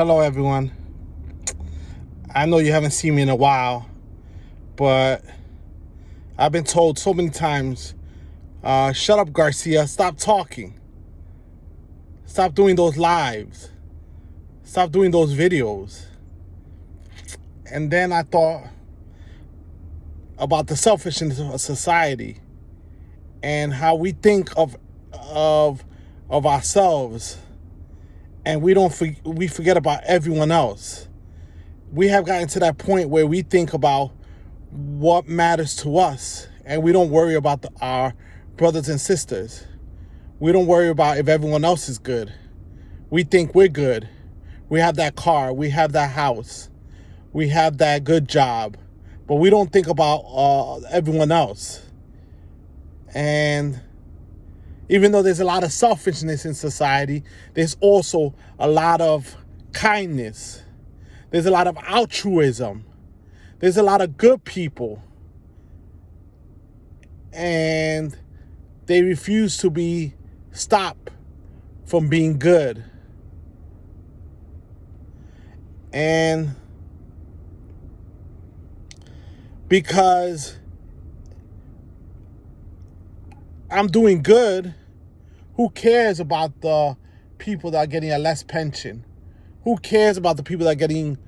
Hello, everyone. I know you haven't seen me in a while, but I've been told so many times, shut up, Garcia. Stop talking. Stop doing those lives. Stop doing those videos. And then I thought about the selfishness of society and how we think of ourselves, and we forget about everyone else. We have gotten to that point where we think about what matters to us, and we don't worry about our brothers and sisters. We don't worry about if everyone else is good. We think we're good. We have that car, we have that house, we have that good job, but we don't think about everyone else. And even though there's a lot of selfishness in society, there's also a lot of kindness. There's a lot of altruism. There's a lot of good people. And they refuse to be stopped from being good. And because I'm doing good, who cares about the people that are getting a less pension? Who cares about the people that are getting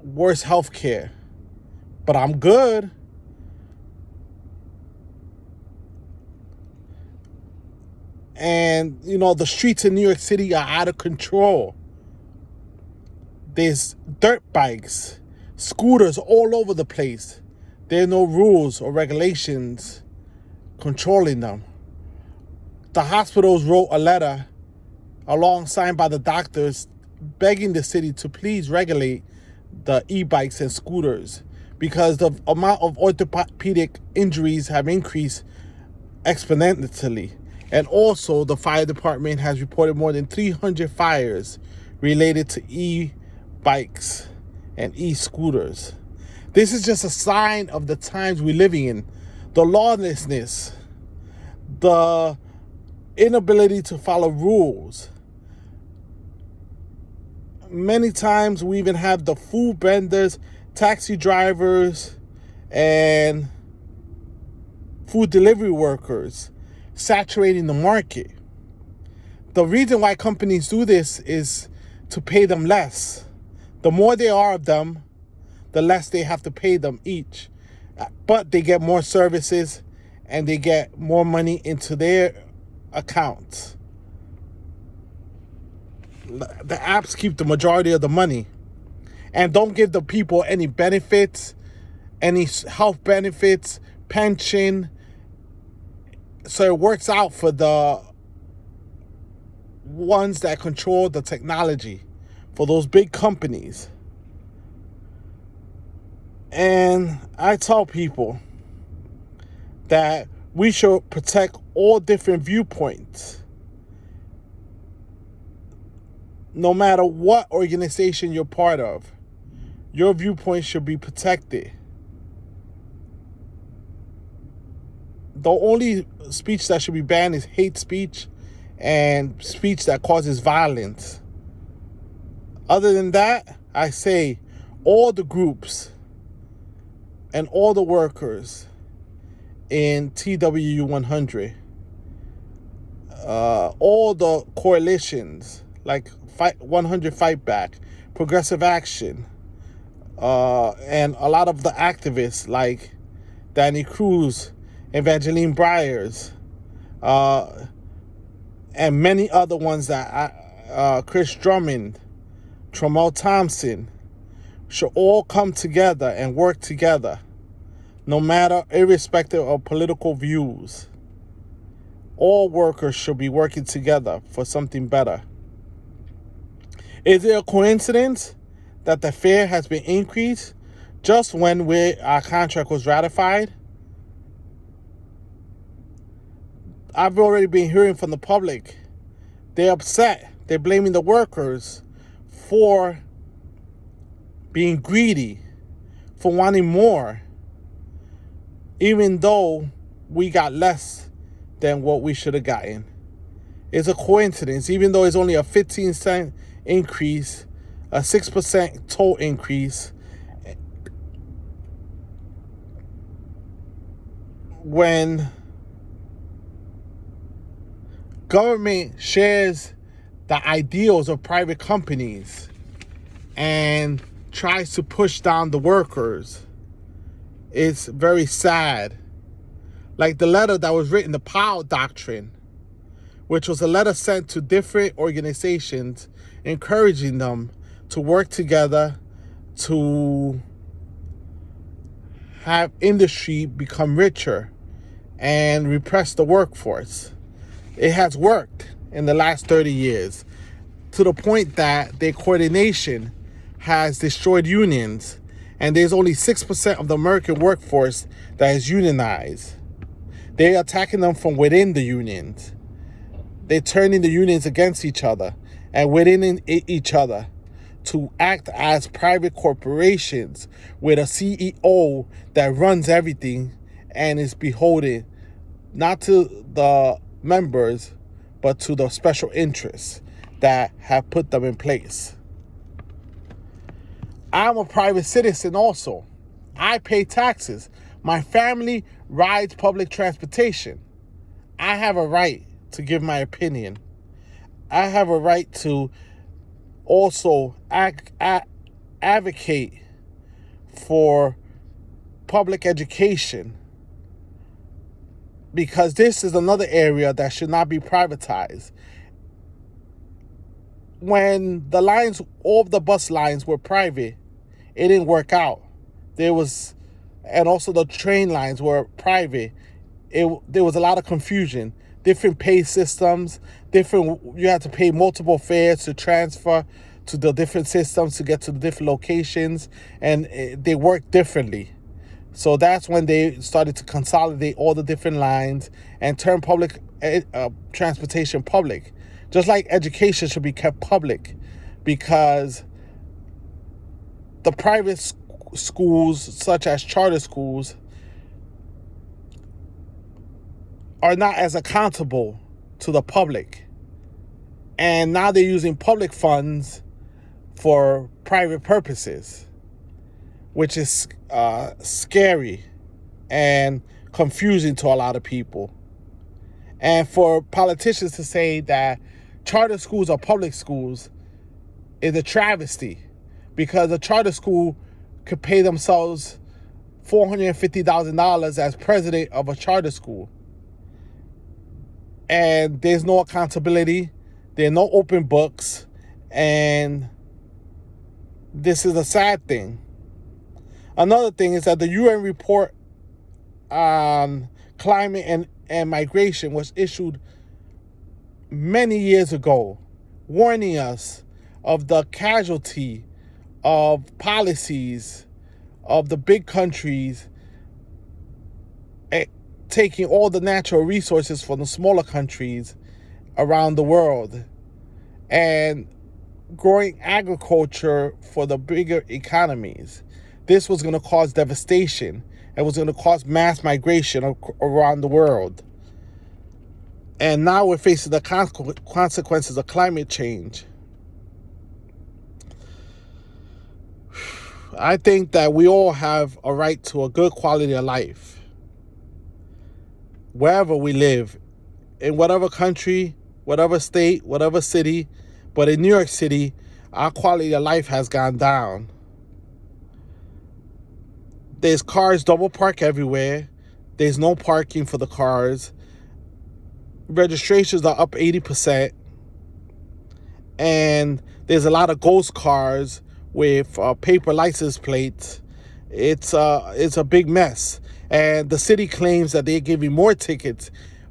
worse health care? But I'm good. And, the streets in New York City are out of control. There's dirt bikes, scooters all over the place. There are no rules or regulations controlling them. The hospitals wrote a letter signed by the doctors begging the city to please regulate the e-bikes and scooters because the amount of orthopedic injuries have increased exponentially. And also the fire department has reported more than 300 fires related to e-bikes and e-scooters. This is just a sign of the times we're living in. The lawlessness, the inability to follow rules. Many times we even have the food vendors, taxi drivers, and food delivery workers saturating the market. The reason why companies do this is to pay them less. The more there are of them, the less they have to pay them each. But they get more services and they get more money into their accounts. The apps keep the majority of the money and don't give the people any benefits, any health benefits, pension. So it works out for the ones that control the technology, for those big companies. And I tell people that we should protect all different viewpoints. No matter what organization you're part of, your viewpoint should be protected. The only speech that should be banned is hate speech and speech that causes violence. Other than that, I say all the groups and all the workers in TWU 100, all the coalitions like 100 Fight Back, Progressive Action, and a lot of the activists like Danny Cruz, Evangeline Byers, and many other ones that Chris Drummond, Tremel Thompson, should all come together and work together, no matter, irrespective of political views. All workers should be working together for something better. Is it a coincidence that the fare has been increased just when our contract was ratified? I've already been hearing from the public. They're upset. They're blaming the workers for being greedy, for wanting more, even though we got less than what we should have gotten. It's a coincidence, even though it's only a 15-cent increase a 6% toll increase when government shares the ideals of private companies and tries to push down the workers. It's very sad. Like the letter that was written, the Powell Doctrine, which was a letter sent to different organizations encouraging them to work together to have industry become richer and repress the workforce. It has worked in the last 30 years to the point that their coordination has destroyed unions, and there's only 6% of the American workforce that is unionized. They're attacking them from within the unions. They're turning the unions against each other and within each other to act as private corporations with a CEO that runs everything and is beholden not to the members, but to the special interests that have put them in place. I'm a private citizen also. I pay taxes. My family rides public transportation. I have a right to give my opinion. I have a right to also advocate for public education, because this is another area that should not be privatized. When the lines, all of the bus lines were private, it didn't work out. And also the train lines were private. There was a lot of confusion. Different pay systems, you had to pay multiple fares to transfer to the different systems to get to the different locations, and they worked differently. So that's when they started to consolidate all the different lines and turn public transportation public. Just like education should be kept public, because the private schools, such as charter schools, are not as accountable to the public. And now they're using public funds for private purposes, which is scary and confusing to a lot of people. And for politicians to say that charter schools are public schools is a travesty, because a charter school could pay themselves $450,000 as president of a charter school. And there's no accountability, there are no open books, and this is a sad thing. Another thing is that the UN report on climate and migration was issued many years ago, warning us of the casualty of policies of the big countries taking all the natural resources from the smaller countries around the world and growing agriculture for the bigger economies. This was going to cause devastation. It was going to cause mass migration around the world. And now we're facing the consequences of climate change. I think that we all have a right to a good quality of life, wherever we live, in whatever country, whatever state, whatever city. But in New York City, our quality of life has gone down. There's cars double park everywhere. There's no parking for the cars. Registrations are up 80%. And there's a lot of ghost cars with paper license plates. It's a big mess. And the city claims that they're giving more tickets,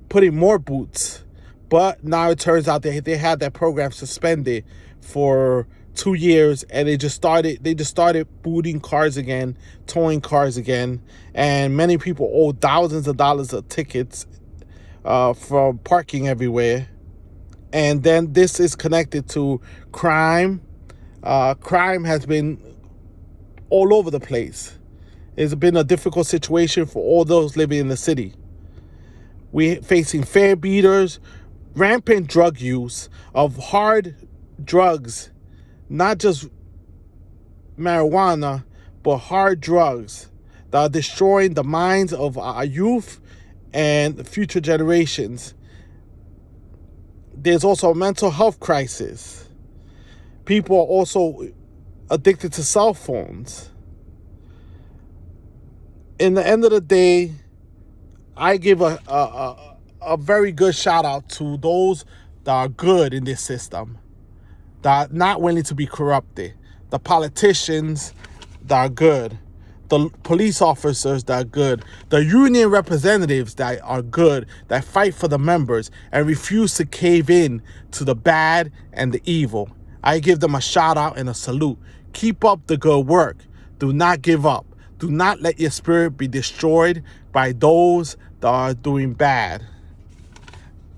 putting more boots. But now it turns out they had that program suspended for 2 years, and they just started booting cars again, towing cars again, and many people owe thousands of dollars of tickets from parking everywhere. And then this is connected to crime. Crime has been all over the place. It's been a difficult situation for all those living in the city. We're facing fare beaters, rampant drug use of hard drugs, not just marijuana, but hard drugs that are destroying the minds of our youth and future generations. There's also a mental health crisis. People are also addicted to cell phones. In the end of the day, I give a very good shout out to those that are good in this system, that are not willing to be corrupted. The politicians that are good. The police officers that are good. The union representatives that are good, that fight for the members and refuse to cave in to the bad and the evil. I give them a shout out and a salute. Keep up the good work. Do not give up. Do not let your spirit be destroyed by those that are doing bad.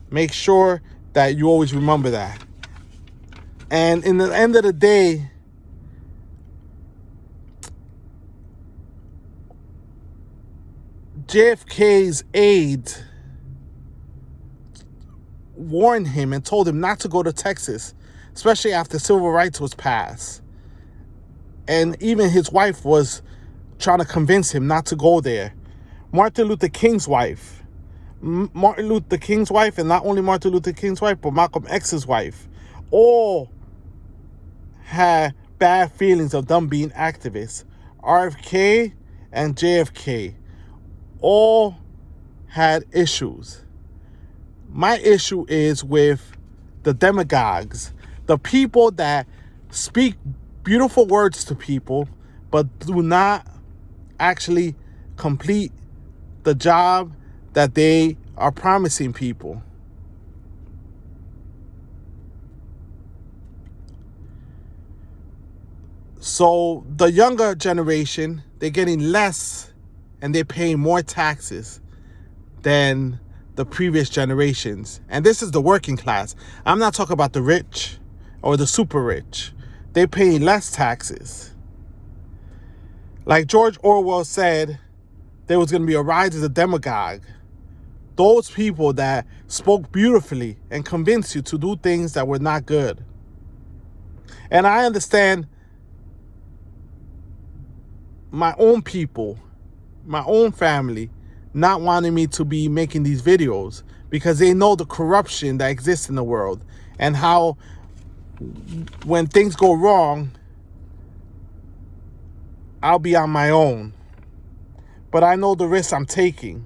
Make sure that you always remember that. And in the end of the day, JFK's aide warned him and told him not to go to Texas, especially after civil rights was passed. And even his wife was trying to convince him not to go there. Martin Luther King's wife, and not only Martin Luther King's wife, but Malcolm X's wife, all had bad feelings of them being activists. RFK and JFK all had issues. My issue is with the demagogues, the people that speak beautiful words to people, but do not actually complete the job that they are promising people. So the younger generation, they're getting less and they're paying more taxes than the previous generations. And this is the working class. I'm not talking about the rich or the super rich. They're paying less taxes. Like George Orwell said, there was going to be a rise of the demagogue. Those people that spoke beautifully and convinced you to do things that were not good. And I understand my own people, my own family, not wanting me to be making these videos because they know the corruption that exists in the world and how when things go wrong, I'll be on my own. But I know the risks I'm taking.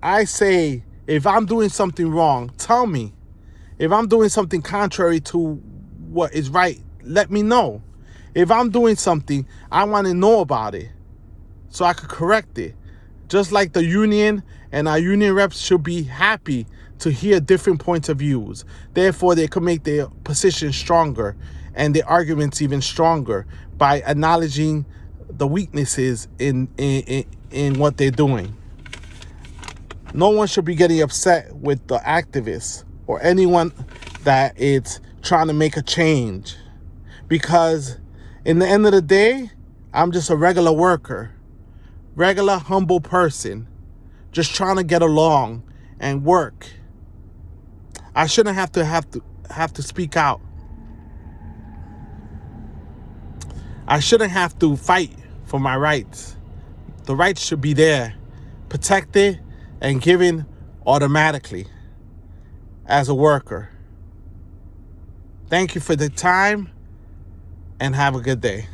I say, if I'm doing something wrong, tell me. If I'm doing something contrary to what is right, let me know. If I'm doing something, I want to know about it so I could correct it. Just like the union and our union reps should be happy to hear different points of views. Therefore, they could make their position stronger and their arguments even stronger by acknowledging the weaknesses in what they're doing. No one should be getting upset with the activists or anyone that is trying to make a change, because in the end of the day, I'm just a regular worker, regular humble person, just trying to get along and work. I shouldn't have to speak out. I shouldn't have to fight for my rights. The rights should be there, protected and given automatically as a worker. Thank you for the time and have a good day.